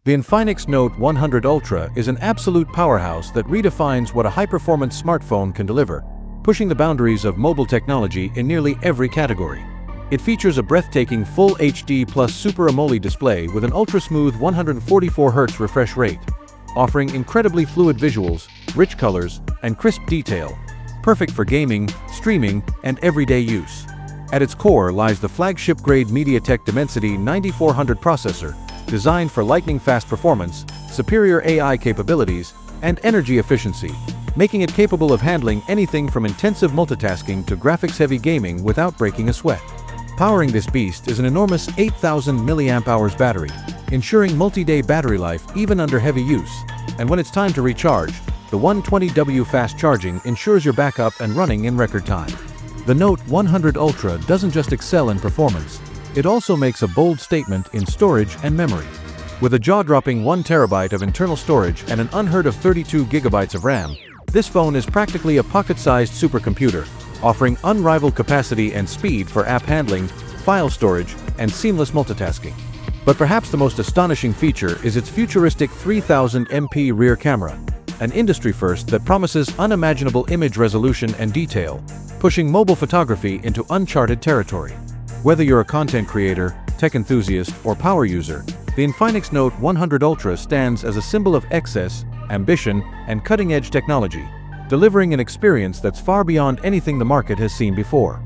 The Infinix Note 100 Ultra is an absolute powerhouse that redefines what a high-performance smartphone can deliver, pushing the boundaries of mobile technology in nearly every category. It features a breathtaking Full HD plus Super AMOLED display with an ultra-smooth 144Hz refresh rate, offering incredibly fluid visuals, rich colors, and crisp detail, perfect for gaming, streaming, and everyday use. At its core lies the flagship-grade MediaTek Dimensity 9400 processor, designed for lightning-fast performance, superior AI capabilities, and energy efficiency, making it capable of handling anything from intensive multitasking to graphics-heavy gaming without breaking a sweat. Powering this beast is an enormous 8,000 mAh battery, ensuring multi-day battery life even under heavy use. And when it's time to recharge, the 120W fast charging ensures you're back up and running in record time. The Note 100 Ultra doesn't just excel in performance, it also makes a bold statement in storage and memory. With a jaw-dropping 1TB of internal storage and an unheard of 32GB of RAM, this phone is practically a pocket-sized supercomputer, offering unrivaled capacity and speed for app handling, file storage, and seamless multitasking. But perhaps the most astonishing feature is its futuristic 3000MP rear camera, an industry first that promises unimaginable image resolution and detail, pushing mobile photography into uncharted territory. Whether you're a content creator, tech enthusiast, or power user, the Infinix Note 100 Ultra stands as a symbol of excess, ambition, and cutting-edge technology, delivering an experience that's far beyond anything the market has seen before.